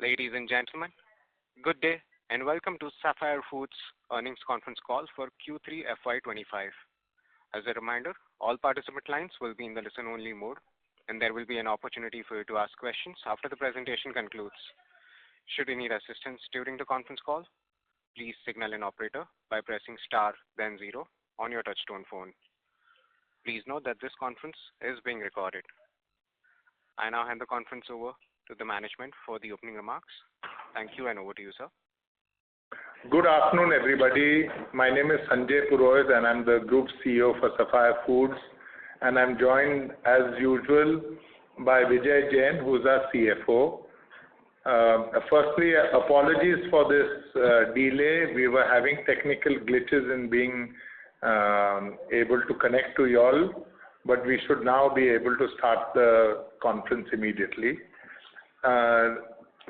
Ladies and gentlemen, good day and welcome to Sapphire Foods earnings conference call for Q3 FY25. As a reminder, all participant lines will be in the listen-only mode, and there will be an opportunity for you to ask questions after the presentation concludes. Should you need assistance during the conference call, please signal an operator by pressing star then zero on your touchtone phone. Please note that this conference is being recorded. I now hand the conference over to the management for the opening remarks. Thank you, and over to you, sir. Good afternoon, everybody. My name is Sanjay Purohit, and I'm the Group CEO for Sapphire Foods. And I'm joined, as usual, by Vijay Jain, who's our CFO. Firstly, apologies for this delay. We were having technical glitches in being able to connect to you all, but we should now be able to start the conference immediately.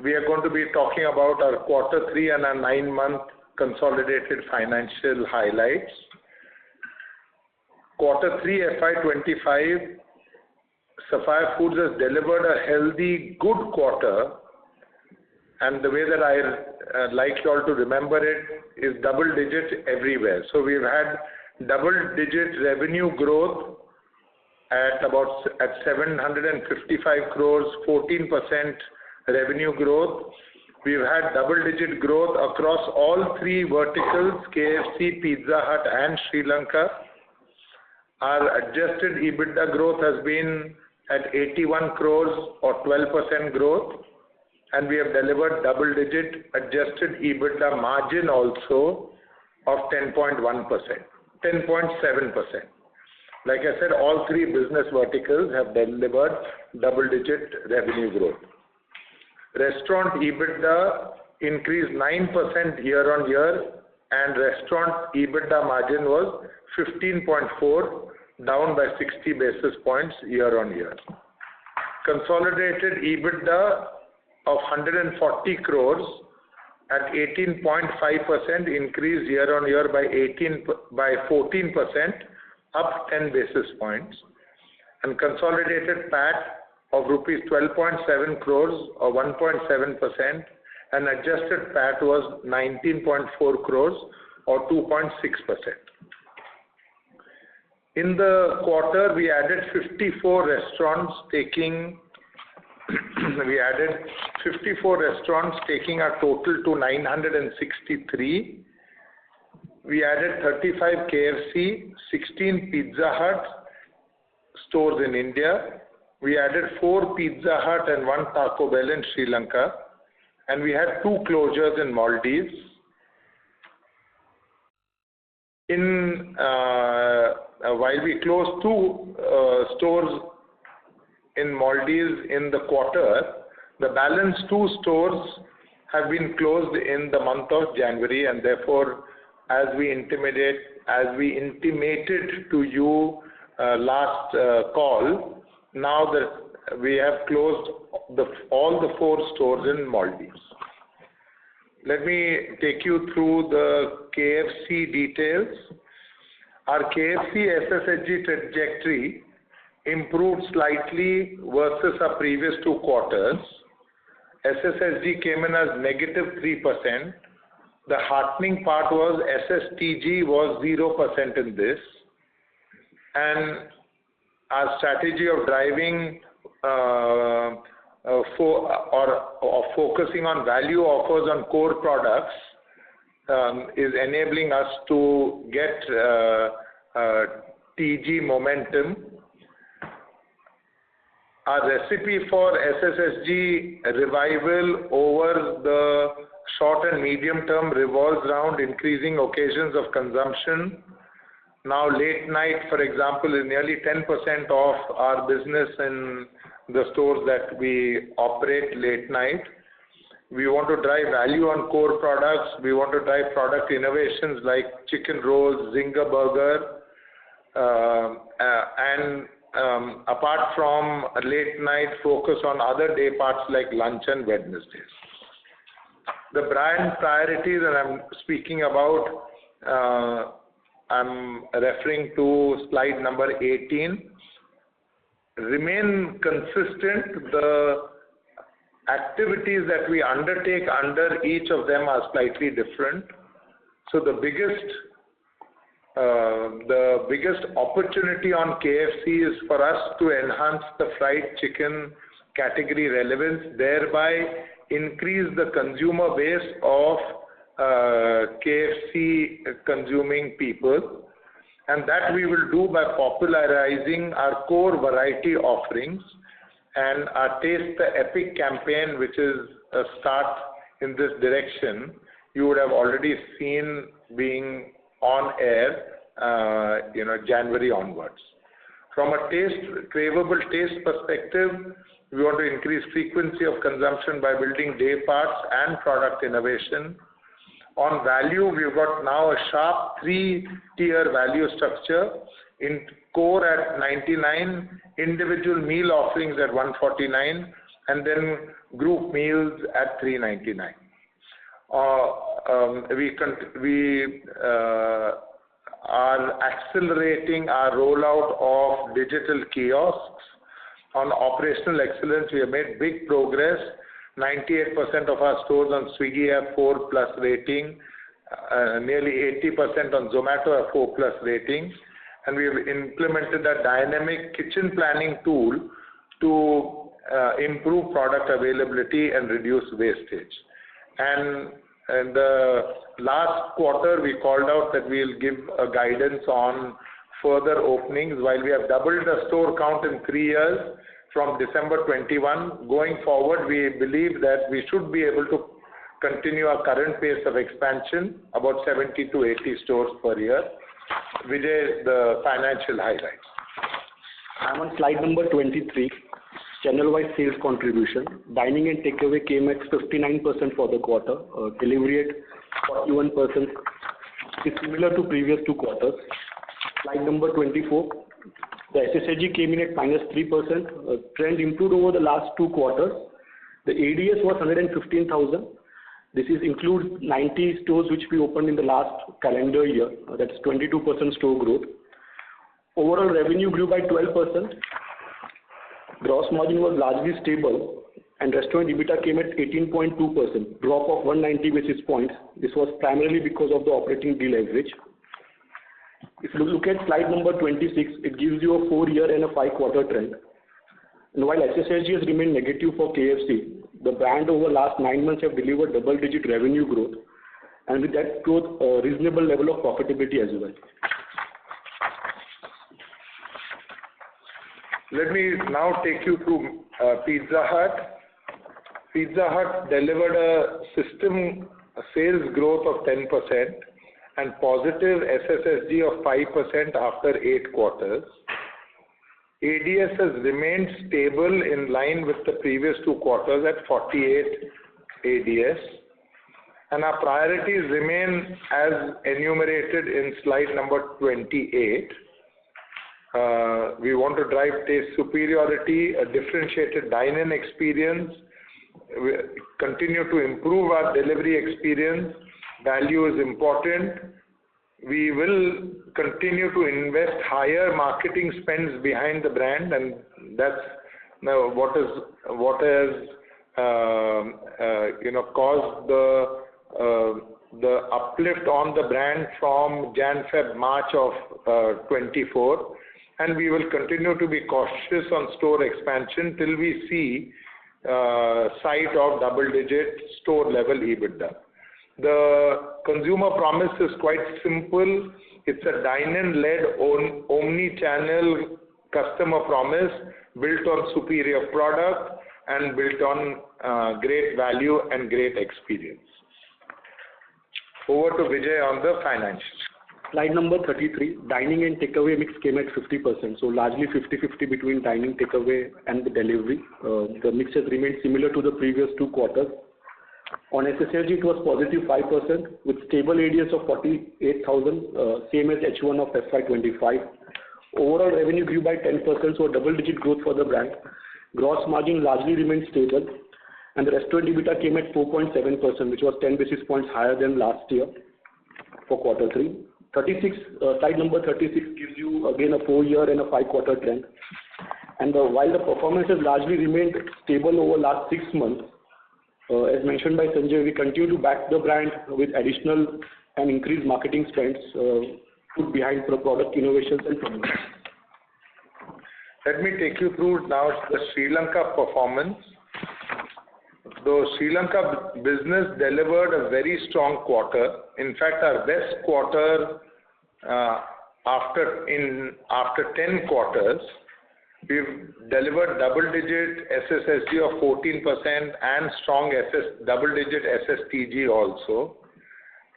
We are going to be talking about our quarter 3 and our 9-month consolidated financial highlights. Quarter 3 FY25, Sapphire Foods has delivered a healthy, good quarter, and the way that I like you all to remember it is double digit everywhere. So we've had double-digit revenue growth at 755 crores, 14% revenue growth. We've had double-digit growth across all 3 verticals, KFC, Pizza Hut and Sri Lanka. Our adjusted EBITDA growth has been at 81 crores or 12% growth, and we have delivered double-digit adjusted EBITDA margin also of 10.1%, 10.7%. Like I said, all 3 business verticals have delivered double-digit revenue growth. Restaurant EBITDA increased 9% year-on-year, and restaurant EBITDA margin was 15.4, down by 60 basis points year-on-year. Consolidated EBITDA of 140 crores at 18.5% increase year-on-year by 14%, up 10 basis points, and consolidated PAT of rupees 12.7 crores or 1.7%, and adjusted PAT was 19.4 crores or 2.6%. In the quarter, we added 54 restaurants, taking our total to 963. We added 35 KFC, 16 Pizza Hut stores in India. We added 4 Pizza Hut and 1 Taco Bell in Sri Lanka. And we had 2 closures in Maldives. While we closed 2 stores in Maldives in the quarter, the balance 2 stores have been closed in the month of January, and therefore, as we intimated to you last call, now that we have closed all the 4 stores in Maldives. Let me take you through the KFC details. Our KFC SSSG trajectory improved slightly versus our previous 2 quarters. SSSG came in as -3%. The heartening part was SSTG was 0% in this, and our strategy of driving focusing on value offers on core products is enabling us to get TG momentum. Our recipe for SSSG revival over the short and medium term revolves around increasing occasions of consumption. Now, late night, for example, is nearly 10% of our business in the stores that we operate late night. We want to drive value on core products. We want to drive product innovations like chicken rolls, Zinger burger, and apart from late night, focus on other day parts like lunch and Wednesdays. The brand priorities, and I'm speaking about, I'm referring to slide number 18, remain consistent. The activities that we undertake under each of them are slightly different. So the biggest opportunity on KFC is for us to enhance the fried chicken category relevance, thereby increase the consumer base of KFC consuming people. And that we will do by popularizing our core variety offerings and our Taste the Epic campaign, which is a start in this direction. You would have already seen being on air, January onwards. From a craveable taste perspective, we want to increase frequency of consumption by building day parts and product innovation. On value, we've got now a sharp 3-tier value structure, in core at 99, individual meal offerings at 149, and then group meals at 399. We are accelerating our rollout of digital kiosks. On operational excellence, we have made big progress. 98% of our stores on Swiggy have 4+ rating, nearly 80% on Zomato have 4+ rating, and we have implemented a dynamic kitchen planning tool to improve product availability and reduce wastage. And in the last quarter, we called out that we'll give a guidance on further openings. While we have doubled the store count in 3 years, from December 21, going forward, we believe that we should be able to continue our current pace of expansion, about 70 to 80 stores per year. Vijay, the financial highlights. I'm on slide number 23, channel-wise sales contribution. Dining and takeaway came at 59% for the quarter, delivery at 41%, is similar to previous 2 quarters. Slide number 24. The SSSG came in at -3%. Trend improved over the last 2 quarters. The ADS was 115,000. This includes 90 stores which we opened in the last calendar year. That's 22% store growth. Overall revenue grew by 12%. Gross margin was largely stable, and restaurant EBITDA came at 18.2%, drop of 190 basis points. This was primarily because of the operating deleverage. If you look at slide number 26, it gives you a 4-year and a 5-quarter trend. And while SSSG has remained negative for KFC, the brand over the last 9 months have delivered double-digit revenue growth, and with that growth, a reasonable level of profitability as well. Let me now take you through Pizza Hut. Pizza Hut delivered a system sales growth of 10% and positive SSSG of 5% after 8 quarters. ADS has remained stable in line with the previous 2 quarters at 48 ADS. And our priorities remain as enumerated in slide number 28. We want to drive taste superiority, a differentiated dine-in experience. We continue to improve our delivery experience. Value is important. We will continue to invest higher marketing spends behind the brand, and that's what has caused the uplift on the brand from Jan, Feb, March of 24. And we will continue to be cautious on store expansion till we see sight of double-digit store-level EBITDA. The consumer promise is quite simple. It's a dine-in-led omni-channel customer promise built on superior product and built on great value and great experience. Over to Vijay on the financials. Slide number 33, dining and takeaway mix came at 50%, so largely 50-50 between dining, takeaway and the delivery. The mix has remained similar to the previous 2 quarters. On SSSG, it was positive 5% with stable ADS of 48,000, same as H1 of FY25. Overall revenue grew by 10%, so double-digit growth for the brand. Gross margin largely remained stable, and the restaurant EBITDA came at 4.7%, which was 10 basis points higher than last year for quarter 3. Slide number 36 gives you again a 4-year and a 5-quarter trend. And while the performance has largely remained stable over last 6 months, As mentioned by Sanjay, we continue to back the brand with additional and increased marketing spends put behind product innovations and promotions. Let me take you through now the Sri Lanka performance. The Sri Lanka business delivered a very strong quarter. In fact, our best quarter after 10 quarters. We've delivered double-digit SSSG of 14% and strong double-digit SSTG also.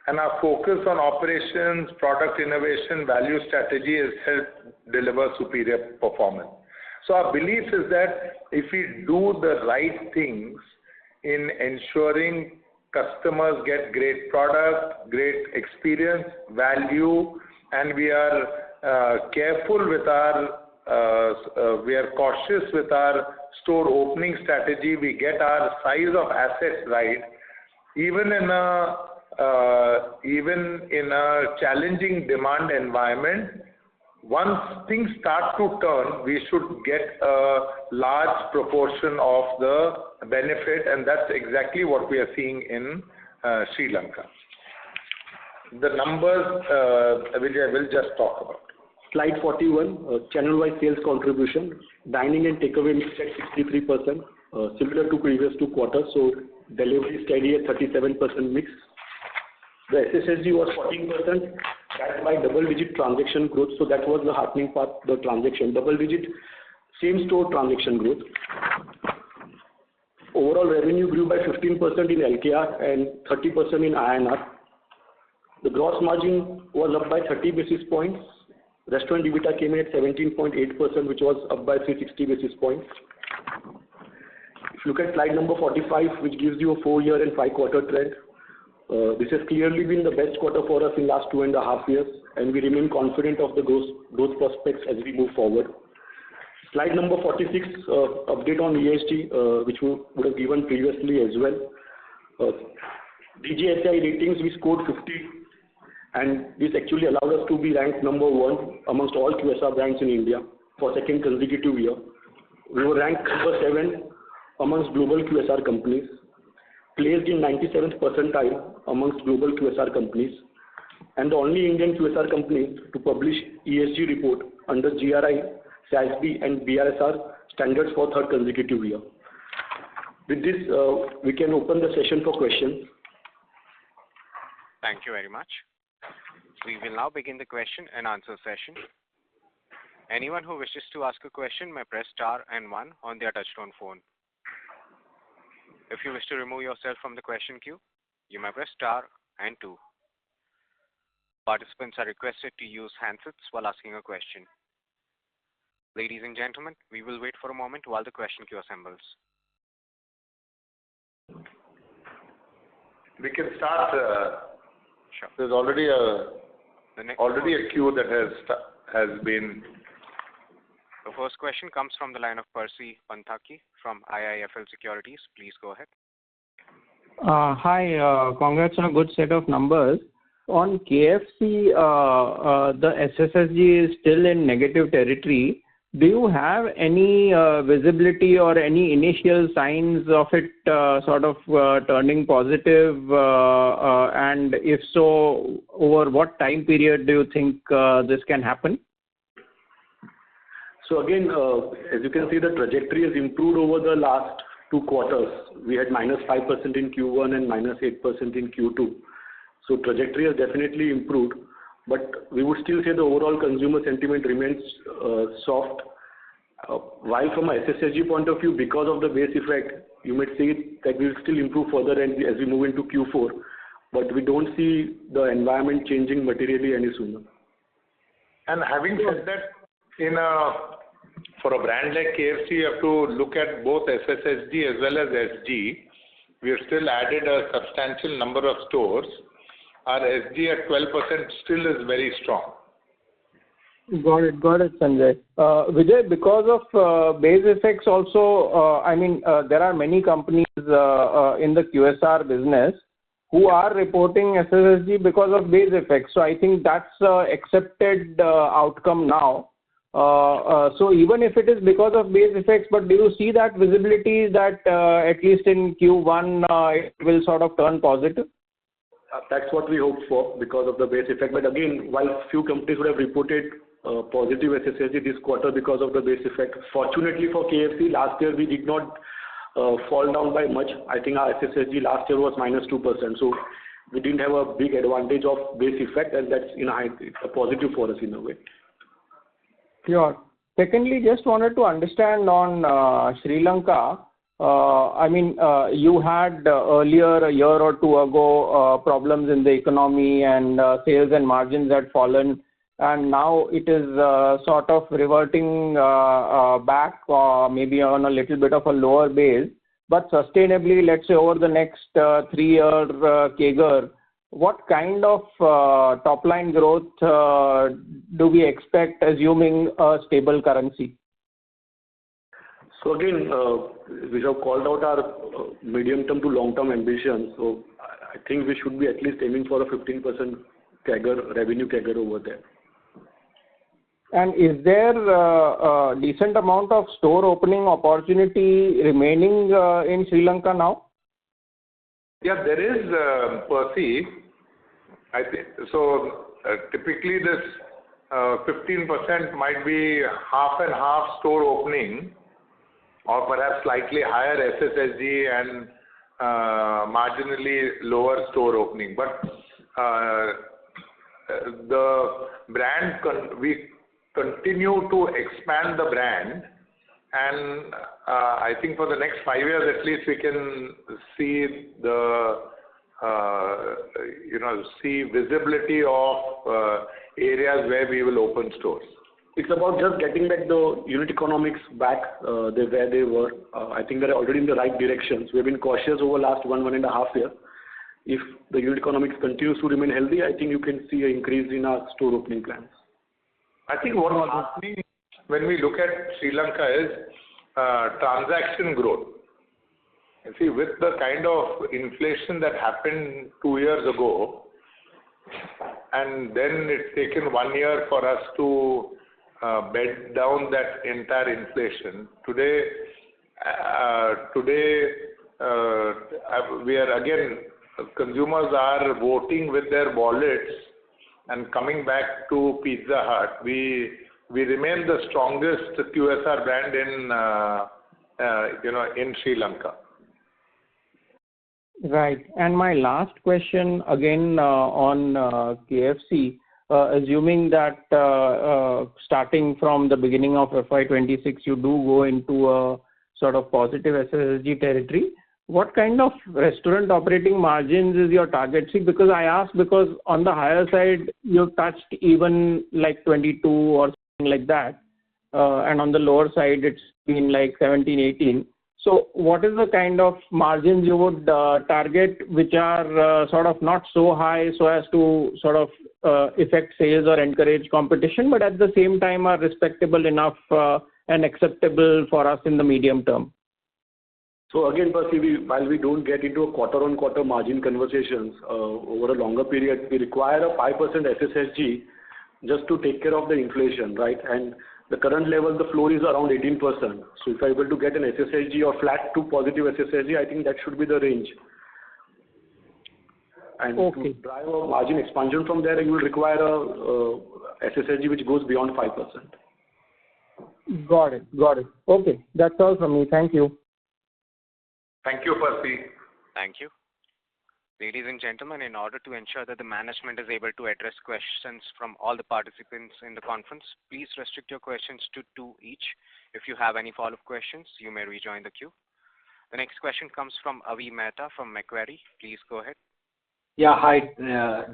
And our focus on operations, product innovation, value strategy has helped deliver superior performance. So our belief is that if we do the right things in ensuring customers get great product, great experience, value, and we are careful with we are cautious with our store opening strategy, we get our size of assets right, even in a challenging demand environment. Once things start to turn, we should get a large proportion of the benefit, and that's exactly what we are seeing in Sri Lanka. The numbers, Vijay will just talk about. Slide 41, channel-wise sales contribution. Dining and takeaway mix at 63%, similar to previous 2 quarters. So delivery steady at 37% mix. The SSSG was 14%, backed by double-digit transaction growth. So that was the heartening part, the transaction. Double-digit same-store transaction growth. Overall revenue grew by 15% in LKR and 30% in INR. The gross margin was up by 30 basis points. Restaurant EBITDA came in at 17.8%, which was up by 360 basis points. If you look at slide number 45, which gives you a 4-year and 5-quarter trend, this has clearly been the best quarter for us in last 2.5 years, and we remain confident of the growth prospects as we move forward. Slide number 46, update on ESG, which we would have given previously as well. DJSI ratings, we scored 50, and this actually allowed us to be ranked number 1 amongst all QSR brands in India for 2nd consecutive year. We were ranked number 7 amongst global QSR companies, placed in 97th percentile amongst global QSR companies, and the only Indian QSR company to publish ESG report under GRI, SASB and BRSR standards for 3rd consecutive year. With this, we can open the session for questions. Thank you very much. We will now begin the question and answer session. Anyone who wishes to ask a question may press star and 1 on their touchtone phone. If you wish to remove yourself from the question queue, you may press star and 2. Participants are requested to use handsets while asking a question. Ladies and gentlemen, we will wait for a moment while the question queue assembles. We can start. Sure. There's already a queue that has been. The first question comes from the line of Percy Panthaki from IIFL Securities. Please go ahead. Hi, congrats on a good set of numbers. On KFC, the SSSG is still in negative territory. Do you have any visibility or any initial signs of it sort of turning positive? And if so, over what time period do you think this can happen? So again, as you can see, the trajectory has improved over the last 2 quarters. We had -5% in Q1 and -8% in Q2. So trajectory has definitely improved, but we would still say the overall consumer sentiment remains soft. While from a SSSG point of view, because of the base effect, you might see that we will still improve further as we move into Q4, but we don't see the environment changing materially any sooner. And having said that, for a brand like KFC, you have to look at both SSSG as well as SG. We have still added a substantial number of stores. Our SG at 12% still is very strong. Got it, Sanjay. Vijay, because of base effects also, there are many companies in the QSR business who are reporting SSSG because of base effects. So I think that's accepted outcome now. So even if it is because of base effects, but do you see that visibility that at least in Q1 it will sort of turn positive? That's what we hope for because of the base effect. But again, while few companies would have reported positive SSSG this quarter because of the base effect, fortunately for KFC, last year we did not fall down by much. I think our SSSG last year was -2%. So we didn't have a big advantage of base effect, and that's it's a positive for us in a way. Sure. Secondly, just wanted to understand on Sri Lanka. I mean, you had earlier, a year or two ago, problems in the economy and sales and margins had fallen, and now it is sort of reverting back, maybe on a little bit of a lower base, but sustainably, let's say over the next 3-year CAGR, what kind of top-line growth do we expect, assuming a stable currency? So again, we have called out our medium-term to long-term ambitions. So I think we should be at least aiming for a 15% CAGR, revenue CAGR over there. And is there a decent amount of store opening opportunity remaining in Sri Lanka now? Yeah, there is, Percy. I think so. Typically, this 15% might be half and half store opening, or perhaps slightly higher SSSG and marginally lower store opening. But the brand, we continue to expand the brand, and I think for the next 5 years at least we can see the see visibility of areas where we will open stores. It's about just getting back the unit economics back where they were. I think they're already in the right directions. We've been cautious over the last 1.5 years. If the unit economics continues to remain healthy, I think you can see an increase in our store opening plans. I think what is happening when we look at Sri Lanka is transaction growth. You see, with the kind of inflation that happened 2 years ago, and then it's taken 1 year for us to bed down that entire inflation. Today, we are again, consumers are voting with their wallets and coming back to Pizza Hut. We remain the strongest QSR brand in Sri Lanka. Right. And my last question again on KFC. Assuming that starting from the beginning of FY26, you do go into a sort of positive SSSG territory, what kind of restaurant operating margins is your target? See, because I asked because on the higher side, you've touched even like 22 or something like that. And on the lower side, it's been like 17, 18. So what is the kind of margins you would target which are sort of not so high so as to sort of affect sales or encourage competition, but at the same time are respectable enough and acceptable for us in the medium term? So again, Percy, while we don't get into a quarter-on-quarter margin conversations, over a longer period, we require a 5% SSSG just to take care of the inflation, right? And the current level, the floor is around 18%. So if I'm able to get an SSSG or flat to positive SSSG, I think that should be the range. And to drive a margin expansion from there, you will require a SSSG which goes beyond 5%. Got it. Okay, that's all from me. Thank you. Thank you, Percy. Thank you. Ladies and gentlemen, in order to ensure that the management is able to address questions from all the participants in the conference, please restrict your questions to 2 each. If you have any follow-up questions, you may rejoin the queue. The next question comes from Avi Mehta from Macquarie. Please go ahead. Yeah, hi.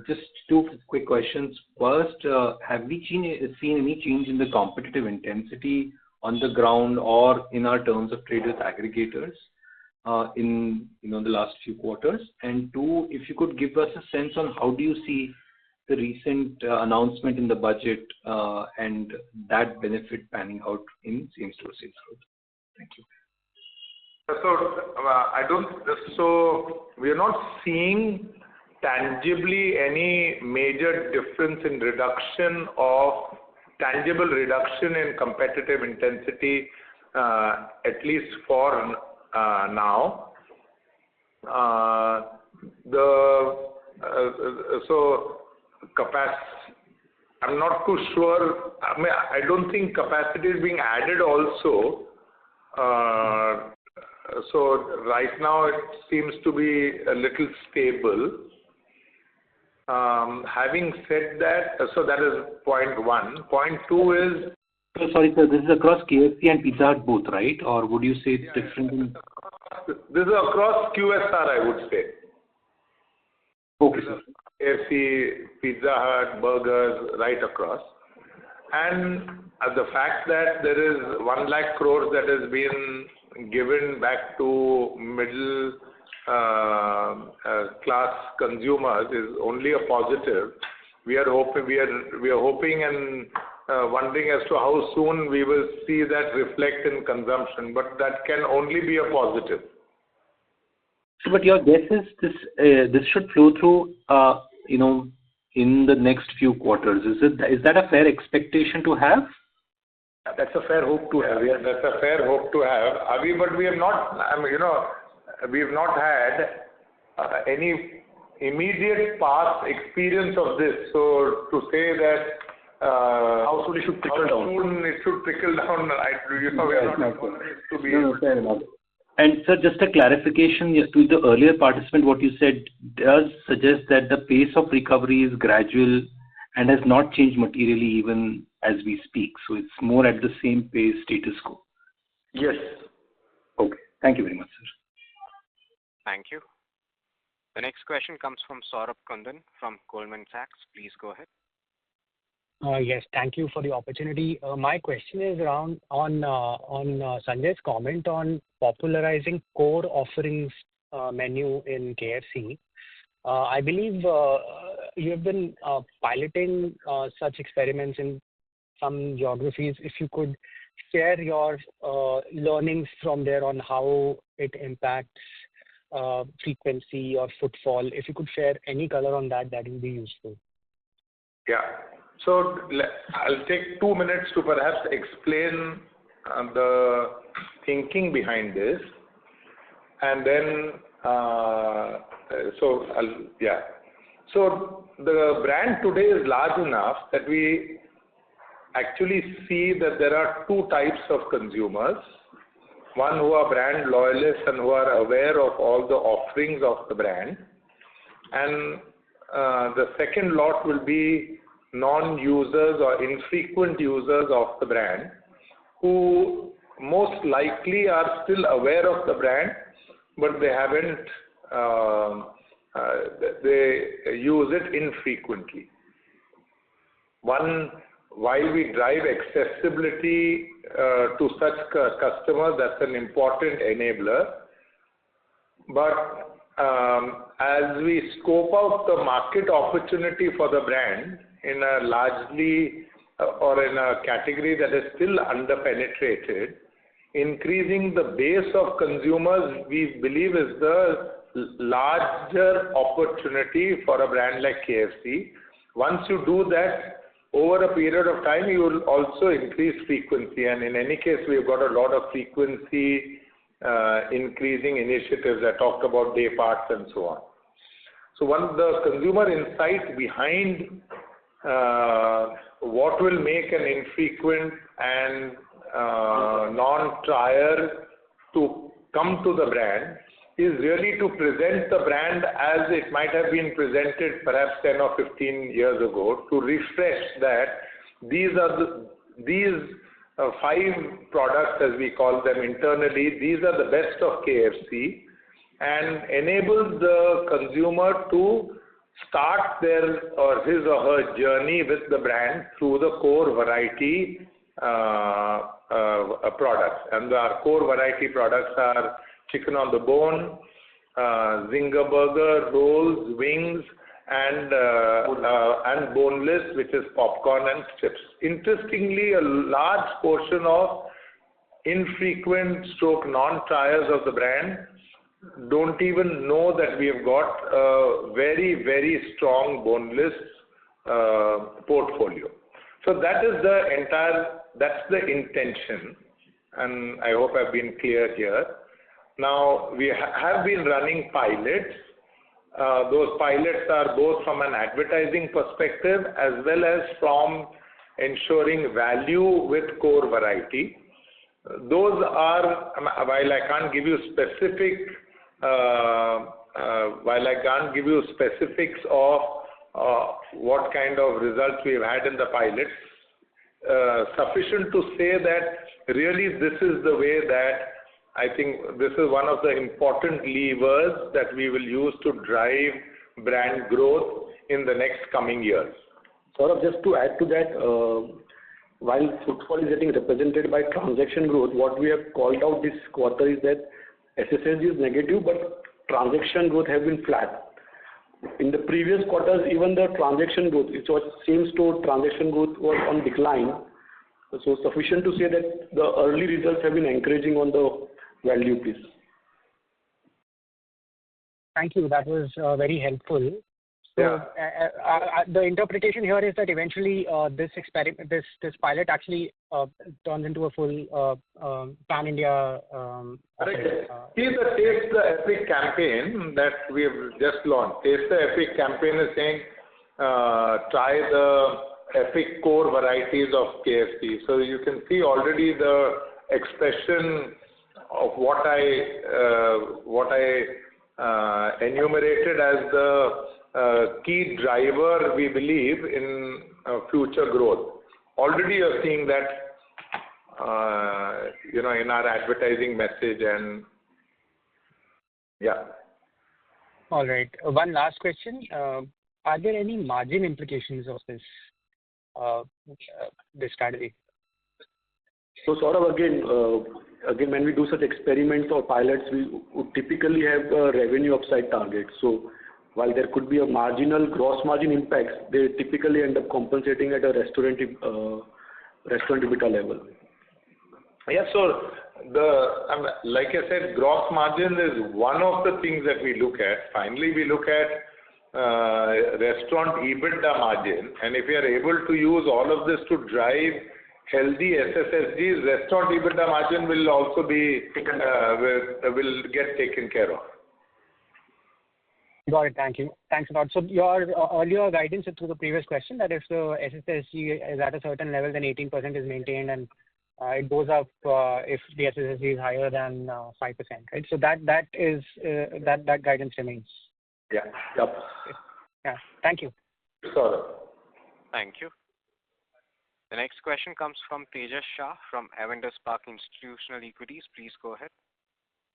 Just 2 quick questions. First, have we seen any change in the competitive intensity on the ground or in our terms of trade with aggregators in the last few quarters? And 2, if you could give us a sense on how do you see the recent announcement in the budget and that benefit panning out in same-store sales growth? Thank you. So we are not seeing tangibly any major difference in reduction of tangible reduction in competitive intensity, at least for now. I'm not too sure. I mean, I don't think capacity is being added also. So right now it seems to be a little stable. Having said that, so that is point one. Point two is... So sorry, sir, this is across KFC and Pizza Hut both, right? Or would you say it's different? This is across QSR, I would say. Okay, sir. KFC, Pizza Hut, burgers, right across. And the fact that there is 1 lakh crores that has been given back to middle class consumers is only a positive. We are hoping and wondering as to how soon we will see that reflect in consumption, but that can only be a positive. So, but your guess is this should flow through, in the next few quarters. Is that a fair expectation to have? That's a fair hope to have. Yes, that's a fair hope to have. But we have not. We have not had any immediate past experience of this. So to say that how soon it should trickle down? How soon it should trickle down? We are not to be. No, fair enough. And sir, just a clarification to the earlier participant, what you said does suggest that the pace of recovery is gradual and has not changed materially even as we speak. So it's more at the same pace, status quo. Yes. Okay. Thank you very much, sir. Thank you. The next question comes from Saurabh Kundan from Goldman Sachs. Please go ahead. Yes, thank you for the opportunity. My question is around on Sanjay's comment on popularizing core offerings menu in KFC. I believe you have been piloting such experiments in some geographies. If you could share your learnings from there on how it impacts frequency or footfall. If you could share any color on that, that would be useful. Yeah. So I'll take 2 minutes to perhaps explain the thinking behind this, and then So the brand today is large enough that we actually see that there are 2 types of consumers. One who are brand loyalists and who are aware of all the offerings of the brand, and the second lot will be non-users or infrequent users of the brand, who most likely are still aware of the brand, but they haven't, they use it infrequently. While we drive accessibility to such customers, that's an important enabler. But as we scope out the market opportunity for the brand in a largely or in a category that is still underpenetrated, increasing the base of consumers, we believe, is the larger opportunity for a brand like KFC. Once you do that, over a period of time, you will also increase frequency. And in any case, we've got a lot of frequency increasing initiatives. I talked about day parts and so on. So the consumer insight behind what will make an infrequent and non-trier to come to the brand is really to present the brand as it might have been presented perhaps 10 or 15 years ago, to refresh that these are these 5 products, as we call them internally, these are the best of KFC, and enable the consumer to start his or her journey with the brand through the core variety products. And our core variety products are chicken on the bone, zinger burger, rolls, wings, and boneless, which is popcorn and chips. Interestingly, a large portion of infrequent non-triers of the brand don't even know that we have got a very, very strong boneless portfolio. So that's the intention, and I hope I've been clear here. Now, we have been running pilots. Those pilots are both from an advertising perspective as well as from ensuring value with core variety. Those are, while I can't give you specifics of what kind of results we've had in the pilots, sufficient to say that really this is the way that I think this is one of the important levers that we will use to drive brand growth in the next coming years. Saurabh, just to add to that, while footfall is getting represented by transaction growth, what we have called out this quarter is that SSSG is negative, but transaction growth has been flat. In the previous quarters, even the transaction growth, it was same store transaction growth was on decline. So sufficient to say that the early results have been encouraging on the value piece. Thank you. That was very helpful. So the interpretation here is that eventually this pilot actually turns into a full pan-India. See the Taste the Epic campaign that we have just launched. Taste the Epic campaign is saying try the epic core varieties of KFC. So you can see already the expression of what I enumerated as the key driver, we believe, in future growth. Already you're seeing that, in our advertising message and All right. One last question. Are there any margin implications of this strategy? So Saurabh, again, when we do such experiments or pilots, we would typically have a revenue upside target. So while there could be a marginal gross margin impact, they typically end up compensating at a restaurant EBITDA level. Yeah, so like I said, gross margin is one of the things that we look at. Finally, we look at restaurant EBITDA margin, and if we are able to use all of this to drive healthy SSSGs, restaurant EBITDA margin will also be will get taken care of. Got it. Thank you. Thanks a lot. So your earlier guidance to the previous question that if the SSSG is at a certain level, then 18% is maintained, and it goes up if the SSSG is higher than 5%, right? So that is that guidance remains. Yeah. Yep. Yeah. Thank you. Sure. Thank you. The next question comes from Tejas Shah from Avendus Spark Institutional Equities. Please go ahead.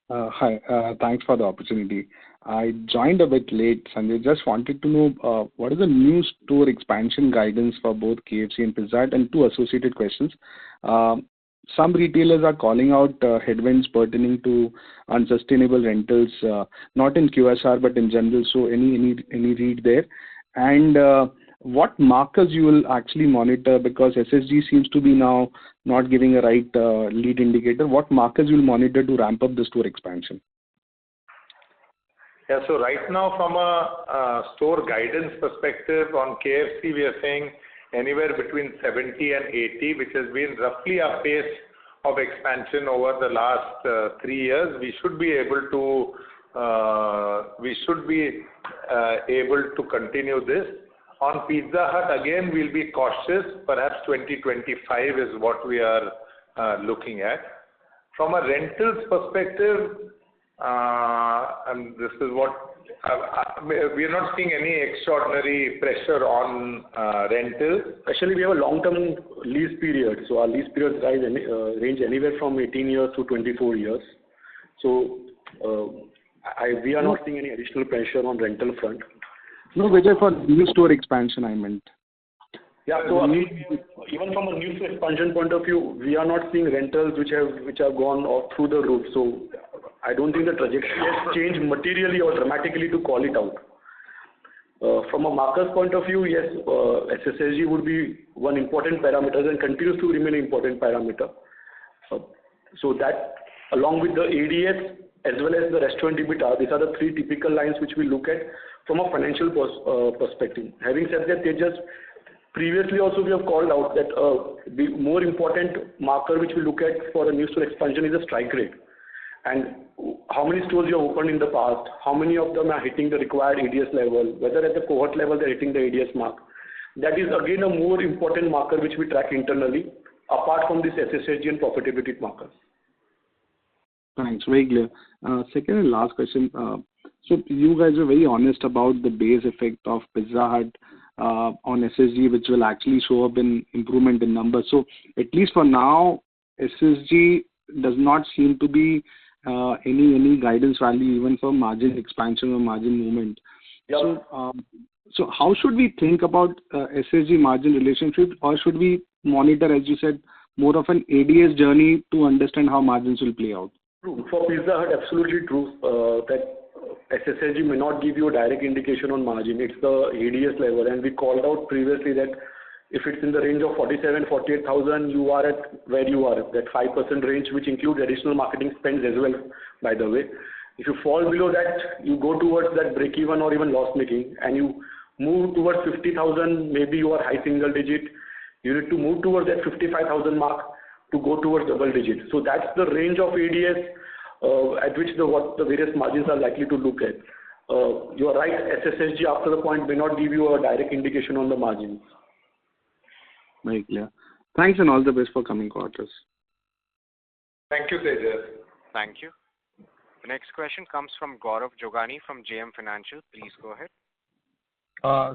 Hi. Thanks for the opportunity. I joined a bit late, Sanjay. Just wanted to know what is the new store expansion guidance for both KFC and Pizza Hut, and two associated questions. Some retailers are calling out headwinds pertaining to unsustainable rentals, not in QSR but in general. So any read there? And what markers you will actually monitor, because SSG seems to be now not giving a right lead indicator. What markers you will monitor to ramp up the store expansion? Yeah, so right now from a store guidance perspective on KFC, we are saying anywhere between 70 and 80, which has been roughly our pace of expansion over the last 3 years. We should be able to continue this. On Pizza Hut, again, we'll be cautious. Perhaps 2025 is what we are looking at. From a rentals perspective, and this is what we are not seeing any extraordinary pressure on rentals. Actually, we have a long-term lease period. So our lease periods range anywhere from 18 years to 24 years. So we are not seeing any additional pressure on rental front. No, Vijay, for new store expansion, I meant. Yeah, so even from a new store expansion point of view, we are not seeing rentals which have gone off through the roof. So I don't think the trajectory has changed materially or dramatically to call it out. From a markers point of view, yes, SSSG would be one important parameter and continues to remain an important parameter. So that, along with the ADS as well as the restaurant EBITDA, these are the three typical lines which we look at from a financial perspective. Having said that, Previously also we have called out that the more important marker which we look at for a new store expansion is the strike rate. And how many stores you have opened in the past, how many of them are hitting the required ADS level, whether at the cohort level they're hitting the ADS mark. That is again a more important marker which we track internally, apart from this SSSG and profitability markers. Thanks, very clear. Second and last question. So you guys are very honest about the base effect of Pizza Hut on SSG, which will actually show up in improvement in numbers. So at least for now, SSG does not seem to be any guidance value even for margin expansion or margin movement. Yep. So how should we think about SSG margin relationship, or should we monitor, as you said, more of an ADS journey to understand how margins will play out? True. For Pizza Hut, absolutely true that SSSG may not give you a direct indication on margin. It's the ADS level, and we called out previously that if it's in the range of 47,000-48,000, you are at where you are, that 5% range, which includes additional marketing spends as well, by the way. If you fall below that, you go towards that break-even or even loss-making, and you move towards 50,000, maybe you are high single digit. You need to move towards that 55,000 mark to go towards double digit. So that's the range of ADS at which what the various margins are likely to look at. You are right, SSSG after the point may not give you a direct indication on the margins. Very clear. Thanks and all the best for coming quarters. Thank you, Tejas. Thank you. The next question comes from Gaurav Jogani from JM Financial. Please go ahead.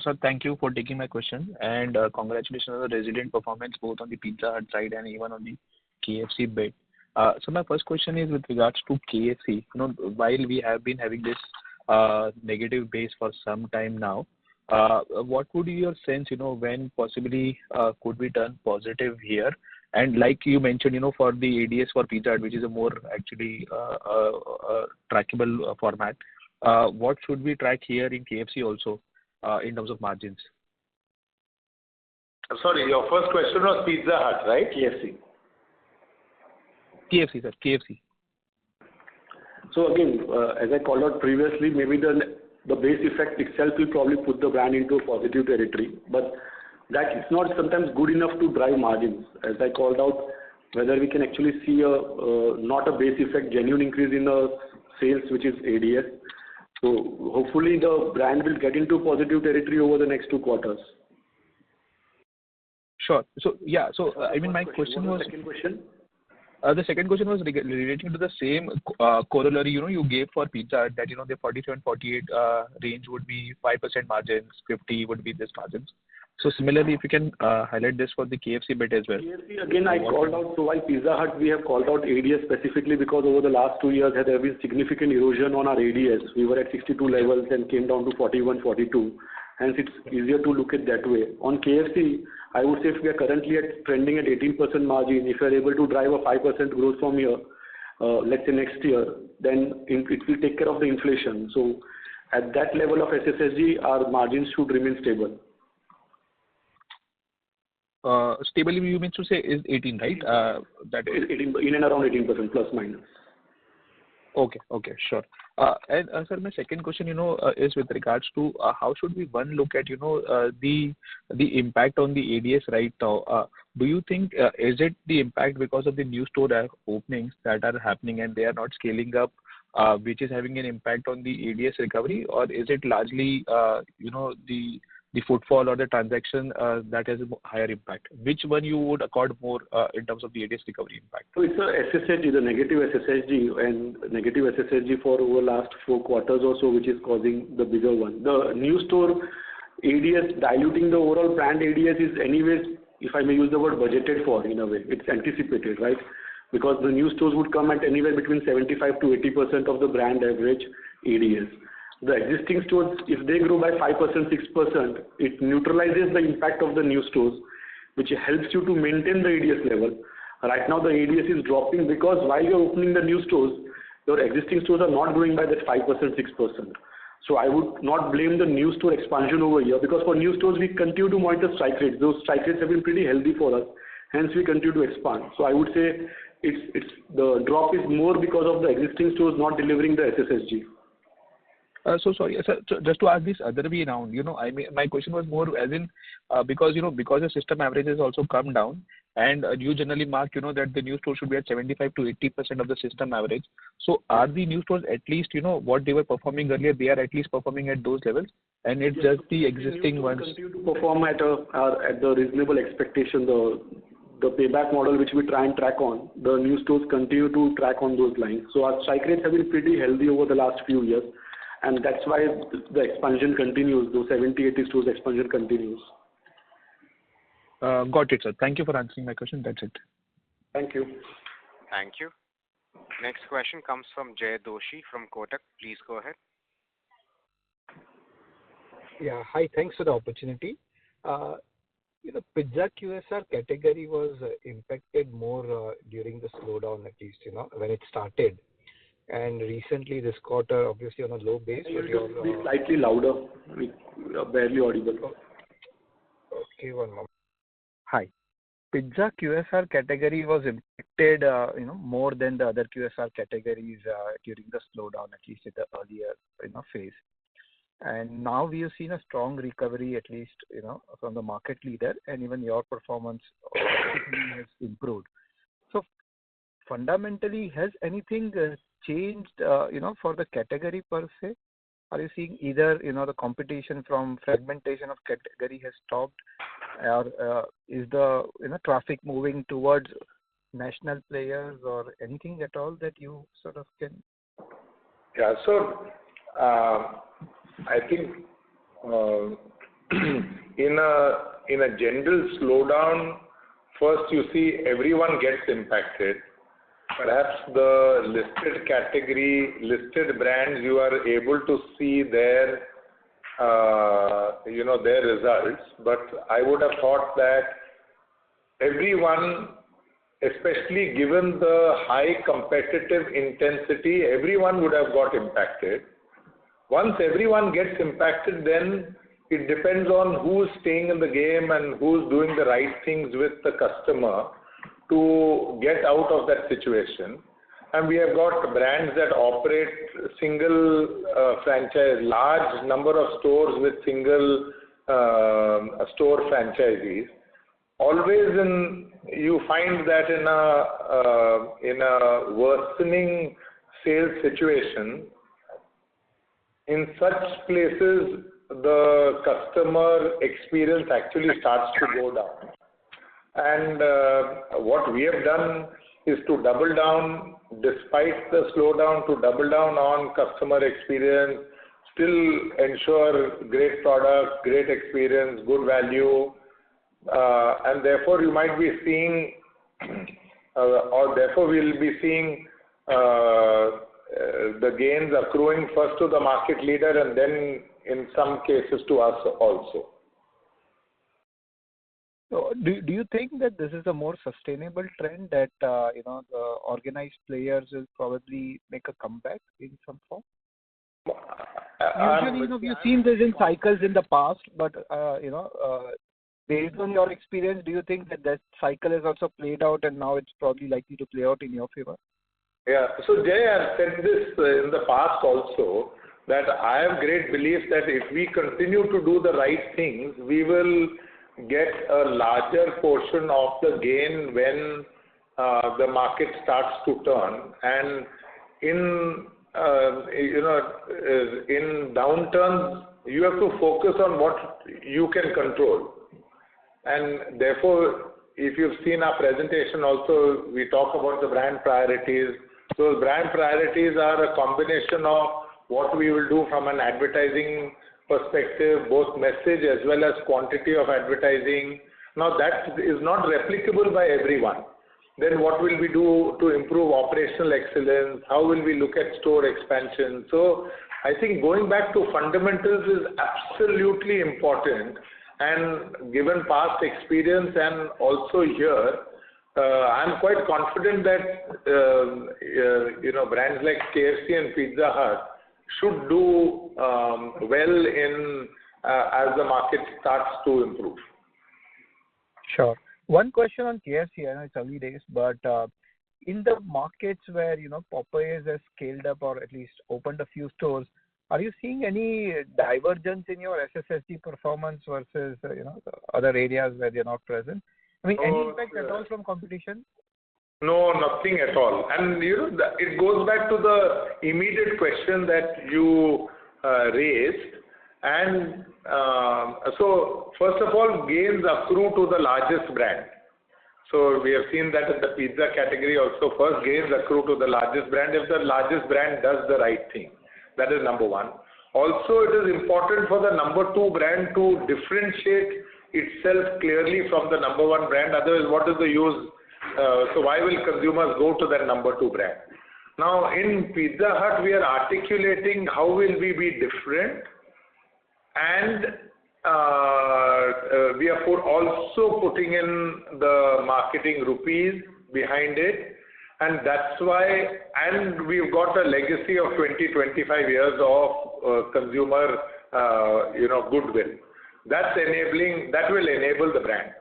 Sir, thank you for taking my question, and congratulations on the resilient performance both on the Pizza Hut side and even on the KFC bit. So my first question is with regards to KFC. While we have been having this negative base for some time now, what would be your sense, when possibly could we turn positive here? And like you mentioned, for the ADS for Pizza Hut, which is a more actually trackable format, what should we track here in KFC also in terms of margins? Sorry, your first question was Pizza Hut, right? KFC, sir. KFC. So again, as I called out previously, maybe the base effect itself will probably put the brand into a positive territory, but that is not sometimes good enough to drive margins. As I called out, whether we can actually see not a base effect, genuine increase in the sales, which is ADS. So hopefully the brand will get into positive territory over the next 2 quarters. Sure. So yeah, so I mean my question was... Second question? The second question was relating to the same corollary, you gave for Pizza, that, the 47-48 range would be 5% margins, 50 would be this margins. So similarly, if you can highlight this for the KFC bit as well. KFC, again, I called out, so while Pizza Hut, we have called out ADS specifically because over the last 2 years, there has been significant erosion on our ADS. We were at 62 levels and came down to 41, 42. Hence, it's easier to look at that way. On KFC, I would say if we are currently trending at 18% margin, if we are able to drive a 5% growth from here, let's say next year, then it will take care of the inflation. So at that level of SSSG, our margins should remain stable. Stable, you mean to say is 18, right? That is 18, in and around 18% plus minus. Okay, sure. And sir, my second question, is with regards to how should we look at, the impact on the ADS right now? Do you think is it the impact because of the new store openings that are happening and they are not scaling up, which is having an impact on the ADS recovery, or is it largely, the footfall or the transaction that has a higher impact? Which one you would accord more in terms of the ADS recovery impact? So it's a SSSG, the negative SSSG, and negative SSSG for over last 4 quarters or so, which is causing the bigger one. The new store ADS, diluting the overall brand ADS is anyways, if I may use the word, budgeted for in a way. It's anticipated, right? Because the new stores would come at anywhere between 75 to 80% of the brand average ADS. The existing stores, if they grow by 5%, 6%, it neutralizes the impact of the new stores, which helps you to maintain the ADS level. Right now, the ADS is dropping because while you're opening the new stores, your existing stores are not growing by that 5%, 6%. So I would not blame the new store expansion over here, because for new stores, we continue to monitor strike rates. Those strike rates have been pretty healthy for us. Hence, we continue to expand. So I would say it's the drop is more because of the existing stores not delivering the SSSG. So sorry, sir, just to ask this other way around, I mean, my question was more as in, because, because the system average has also come down, and you generally mark, that the new store should be at 75 to 80% of the system average. So are the new stores at least, what they were performing earlier, they are at least performing at those levels, and it's just the existing ones? Continue to perform at the reasonable expectation, the payback model which we try and track on, the new stores continue to track on those lines. So our strike rates have been pretty healthy over the last few years, and that's why the expansion continues, those 70-80 stores expansion continues. Got it, sir. Thank you for answering my question. That's it. Thank you. Thank you. Next question comes from Jay Doshi from Kotak. Please go ahead. Yeah, hi. Thanks for the opportunity. Pizza QSR category was impacted more during the slowdown, at least, when it started. And recently, this quarter, obviously on a low base. You be slightly louder. We are barely audible. Okay, one moment. Hi. Pizza QSR category was impacted, more than the other QSR categories during the slowdown, at least in the earlier, phase. And now we have seen a strong recovery, at least, from the market leader, and even your performance has improved. So fundamentally, has anything changed, for the category per se? Are you seeing either, the competition from fragmentation of category has stopped, or is the, traffic moving towards national players, or anything at all that you sort of can? Yeah, so I think in a general slowdown, first you see everyone gets impacted. Perhaps the listed category, listed brands, you are able to see their their results. But I would have thought that everyone, especially given the high competitive intensity, everyone would have got impacted. Once everyone gets impacted, then it depends on who's staying in the game and who's doing the right things with the customer to get out of that situation. And we have got brands that operate single franchise, large number of stores with single store franchisees. Always you find that in a worsening sales situation, in such places, the customer experience actually starts to go down. And what we have done is to double down, despite the slowdown, to double down on customer experience, still ensure great product, great experience, good value, and therefore you might be seeing, or therefore we will be seeing the gains accruing first to the market leader and then in some cases to us also. So do you think that this is a more sustainable trend that the organized players will probably make a comeback in some form? Usually, we've seen this in cycles in the past, but based on your experience, do you think that cycle has also played out and now it's probably likely to play out in your favor? Yeah. So Jay, I've said this in the past also, that I have great belief that if we continue to do the right things, we will get a larger portion of the gain when the market starts to turn. And in in downturns, you have to focus on what you can control. And therefore, if you've seen our presentation also, we talk about the brand priorities. Those brand priorities are a combination of what we will do from an advertising perspective, both message as well as quantity of advertising. Now that is not replicable by everyone. Then what will we do to improve operational excellence? How will we look at store expansion? So I think going back to fundamentals is absolutely important. And given past experience and also here, I'm quite confident that brands like KFC and Pizza Hut should do well in as the market starts to improve. Sure. One question on KFC. I know it's early days, but in the markets where Popeyes has scaled up or at least opened a few stores, Are you seeing any divergence in your SSSG performance versus the other areas where they're not present? I mean, any impact at all from competition? No, nothing at all. And it goes back to the immediate question that you raised. And so, first of all, gains accrue to the largest brand. So we have seen that in the pizza category also. First, gains accrue to the largest brand if the largest brand does the right thing. That is number one. Also, it is important for the number two brand to differentiate itself clearly from the number one brand. Otherwise, what is the use? So why will consumers go to that number two brand? Now, in Pizza Hut, we are articulating how will we be different, and we are also putting in the marketing rupees behind it, and that's why, and we've got a legacy of 20-25 years of consumer, goodwill. That will enable the brand.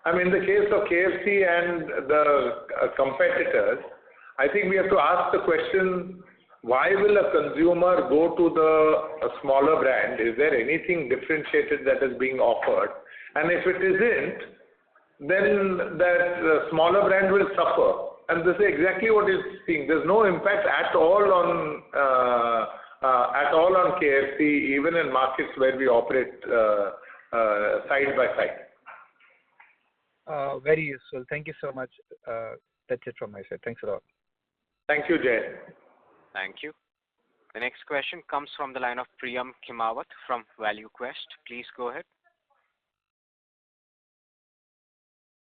I mean, in the case of KFC and the competitors, I think we have to ask the question, why will a consumer go to the smaller brand? Is there anything differentiated that is being offered? And if it isn't, then that smaller brand will suffer. And this is exactly what is seeing. There's no impact at all on KFC, even in markets where we operate side by side. Very useful. Thank you so much. That's it from my side. Thanks a lot. Thank you, Jay. Thank you. The next question comes from the line of Priyam Khimawat from Value Quest. Please go ahead.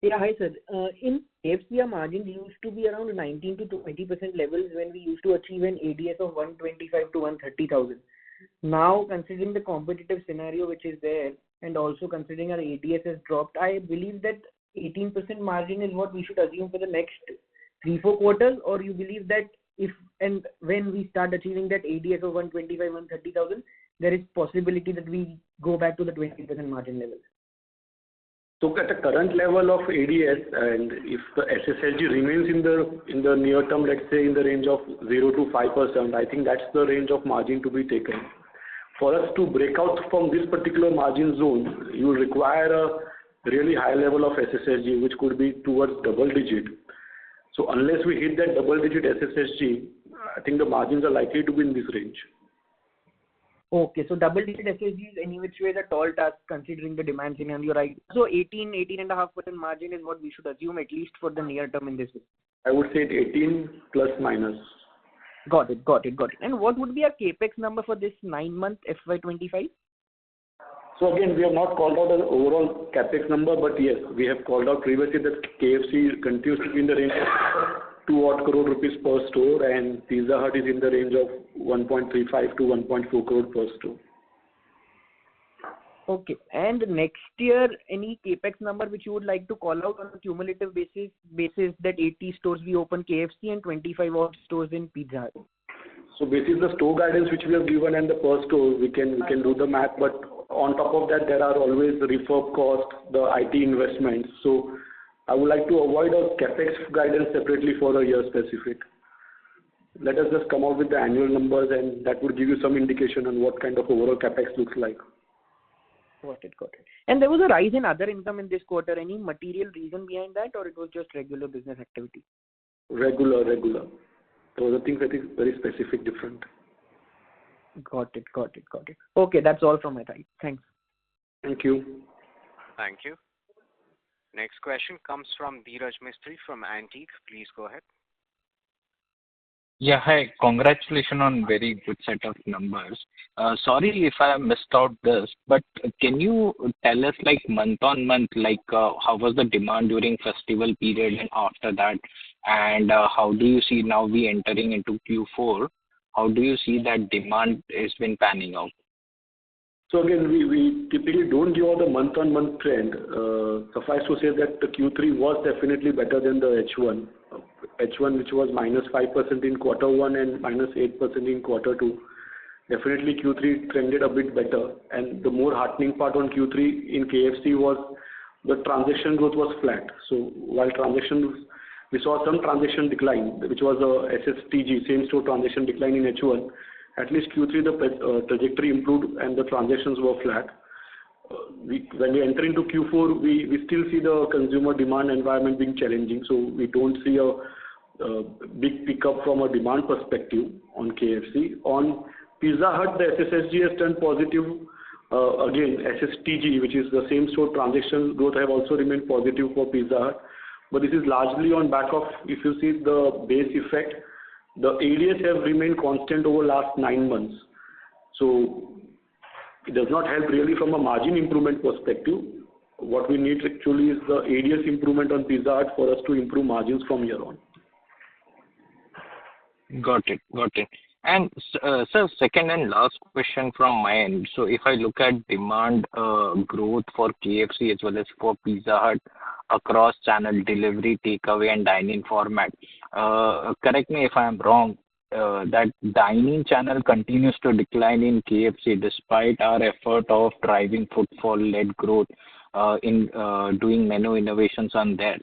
Yeah, hi sir. In KFC, our margins used to be around 19 to 20% levels when we used to achieve an ADS of 125 to 130,000. Now, considering the competitive scenario which is there, and also considering our ADS has dropped, I believe that 18% margin is what we should assume for the next 3-4 quarters, or you believe that if and when we start achieving that ADS of 125, 130,000, there is possibility that we go back to the 20% margin levels? So at the current level of ADS, and if the SSSG remains in the near term, let's say in the range of 0 to 5%, I think that's the range of margin to be taken. For us to break out from this particular margin zone, you will require a really high level of SSSG, which could be towards double digit. So unless we hit that double digit SSSG, I think the margins are likely to be in this range. Okay, so double digit SSG is any which way a tall task considering the demand scenario, right? So 18.5% margin is what we should assume at least for the near term in this way. I would say 18 plus minus. Got it. And what would be our capex number for this 9-month FY25? So again, we have not called out an overall capex number, but yes, we have called out previously that KFC continues to be in the range of 2 odd crore rupees per store, and Pizza Hut is in the range of 1.35 to 1.4 crore per store. Okay, and next year, any capex number which you would like to call out on a cumulative basis that 80 stores we open KFC and 25 odd stores in Pizza Hut? So basically the store guidance which we have given and the per store, we can do the math, but on top of that there are always the refurb cost, the IT investments. So I would like to avoid a capex guidance separately for a year specific. Let us just come out with the annual numbers, and that would give you some indication on what kind of overall capex looks like. Got it. And there was a rise in other income in this quarter. Any material reason behind that, or it was just regular business activity? Regular. Those are things that is very specific, different. Got it. Okay, that's all from my side. Thanks. Thank you. Thank you. Next question comes from Dheeraj Mistry from Antique. Please go ahead. Yeah, hi. Congratulations on very good set of numbers. Sorry if I missed out this, but can you tell us like month on month, like how was the demand during festival period and after that, and how do you see now we entering into Q4? How do you see that demand has been panning out? So again, we typically don't give out the month-on-month trend. Suffice to say that the Q3 was definitely better than the H1. H1, which was -5% in quarter 1 and -8% in quarter 2. Definitely Q3 trended a bit better. And the more heartening part on Q3 in KFC was the transaction growth was flat. So while we saw some transaction decline, which was a SSTG, same store transaction decline in H1. At least Q3, the trajectory improved and the transactions were flat. When we enter into Q4, we still see the consumer demand environment being challenging, so we don't see a big pickup from a demand perspective on KFC. On Pizza Hut, the SSSG has turned positive. Again, SSTG, which is the same store transaction growth, have also remained positive for Pizza Hut. But this is largely on back of, if you see the base effect, the ADS have remained constant over last 9 months. So it does not help really from a margin improvement perspective. What we need actually is the ADS improvement on Pizza Hut for us to improve margins from here on. Got it. And sir, second and last question from my end. So if I look at demand growth for KFC as well as for Pizza Hut across channel delivery, takeaway, and dine-in format, correct me if I am wrong, that dining channel continues to decline in KFC despite our effort of driving footfall-led growth in doing menu innovations on that.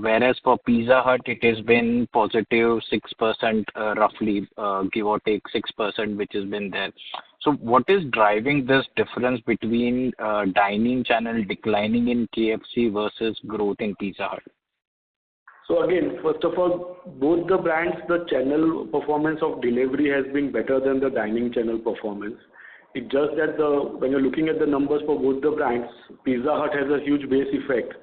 Whereas for Pizza Hut, it has been positive 6%, roughly, give or take 6%, which has been there. So what is driving this difference between dining channel declining in KFC versus growth in Pizza Hut? So again, first of all, both the brands, the channel performance of delivery has been better than the dining channel performance. It's just that when you're looking at the numbers for both the brands, Pizza Hut has a huge base effect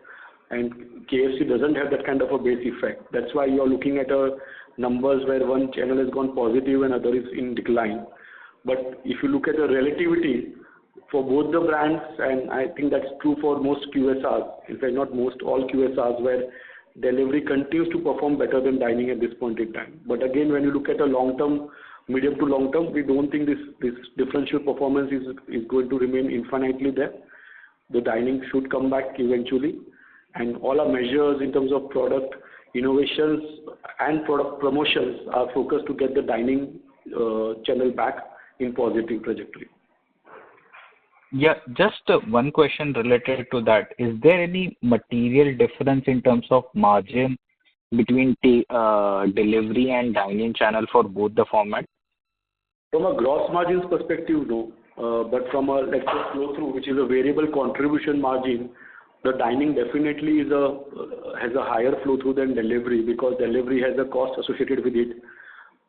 and KFC doesn't have that kind of a base effect. That's why you're looking at numbers where one channel has gone positive and other is in decline. But if you look at the relativity for both the brands, and I think that's true for most QSRs, in fact not most, all QSRs, where delivery continues to perform better than dining at this point in time. But again, when you look at a long-term, medium to long-term, we don't think this differential performance is going to remain infinitely there. The dining should come back eventually. And all our measures in terms of product innovations and product promotions are focused to get the dining channel back in positive trajectory. Yeah, just one question related to that. Is there any material difference in terms of margin between delivery and dining channel for both the formats? From a gross margins perspective, no. But from a let's say flow-through, which is a variable contribution margin, the dining definitely has a higher flow-through than delivery because delivery has a cost associated with it.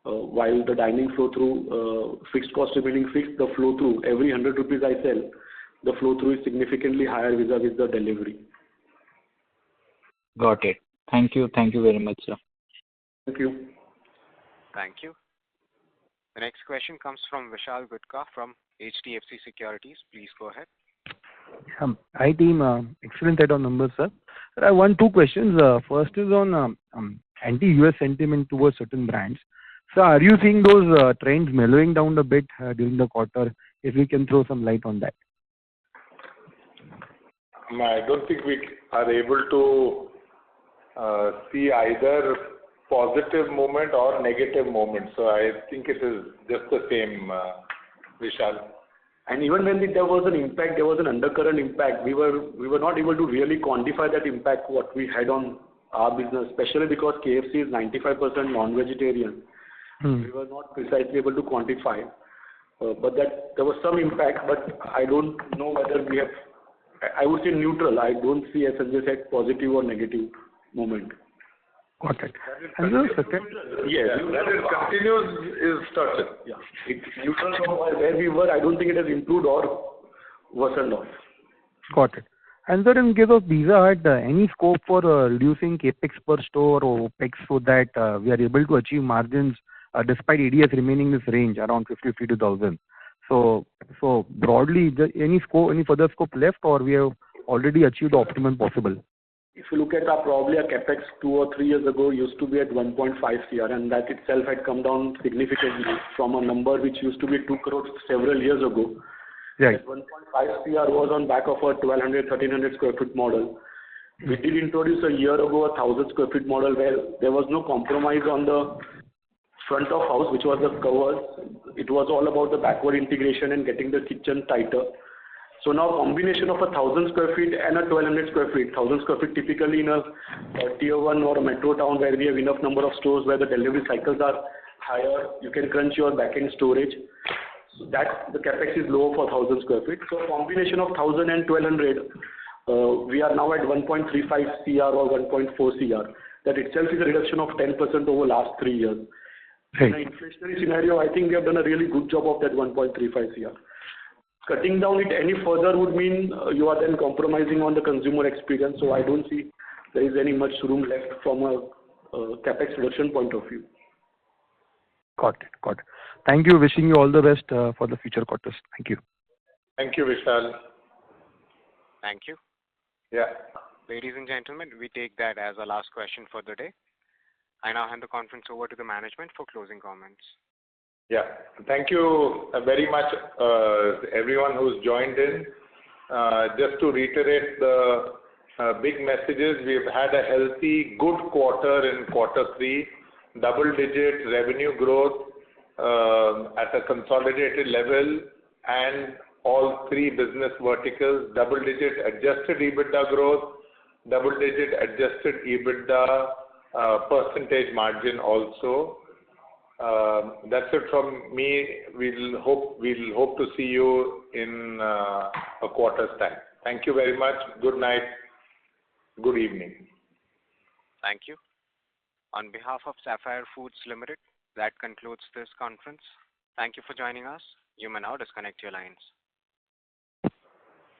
While the dining flow-through, fixed cost remaining fixed, the flow-through, every 100 rupees I sell, the flow-through is significantly higher vis-a-vis the delivery. Got it. Thank you. Thank you very much, sir. Thank you. Thank you. The next question comes from Vishal Gutka from HDFC Securities. Please go ahead. Hi team, excellent set of numbers, sir. I have two questions. First is on anti-US sentiment towards certain brands. So are you seeing those trends mellowing down a bit during the quarter? If we can throw some light on that. I don't think we are able to see either positive moment or negative moment. So I think it is just the same, Vishal. And even when there was an impact, there was an undercurrent impact. We were not able to really quantify that impact what we had on our business, especially because KFC is 95% non-vegetarian. We were not precisely able to quantify. But that there was some impact, but I don't know whether we have. I would say neutral. I don't see, as Sanjay said, positive or negative moment. Got it. And the second, yes, that is continues is certain. Yeah, it's neutral from where we were. I don't think it has improved or worsened off. Got it. And then in case of Pizza Hut, any scope for reducing capex per store or OPEX so that we are able to achieve margins despite ADS remaining in this range around 50,000. So broadly, any further scope left, or we have already achieved the optimum possible? If you look at probably a capex 2 or 3 years ago used to be at 1.5 crore, and that itself had come down significantly from a number which used to be 2 crores several years ago. Right. That 1.5 crore was on back of a 1,200-1,300 square foot model. We did introduce a year ago a 1,000 square feet model where there was no compromise on the front of house, which was the covers. It was all about the backward integration and getting the kitchen tighter. So now combination of a 1,000 square feet and a 1,200 square feet. 1,000 square feet typically in a tier 1 or a metro town where we have enough number of stores where the delivery cycles are higher. You can crunch your backend storage. So that the capex is low for 1,000 square feet. So a combination of 1,000 and 1,200, we are now at 1.35 CR or 1.4 CR. That itself is a reduction of 10% over last 3 years. In an inflationary scenario, I think we have done a really good job of that 1.35 CR. Cutting down it any further would mean you are then compromising on the consumer experience. So I don't see there is any much room left from a capex reduction point of view. Got it. Thank you. Wishing you all the best for the future quarters. Thank you. Thank you, Vishal. Thank you. Yeah. Ladies and gentlemen, we take that as our last question for the day. I now hand the conference over to the management for closing comments. Yeah. Thank you very much, everyone who's joined in. Just to reiterate the big messages, we've had a healthy, good quarter in quarter 3, double-digit revenue growth at a consolidated level, and all 3 business verticals, double-digit adjusted EBITDA growth, double-digit adjusted EBITDA percentage margin also. That's it from me. We'll hope to see you in a quarter's time. Thank you very much. Good night. Good evening. Thank you. On behalf of Sapphire Foods Limited, that concludes this conference. Thank you for joining us. You may now disconnect your lines.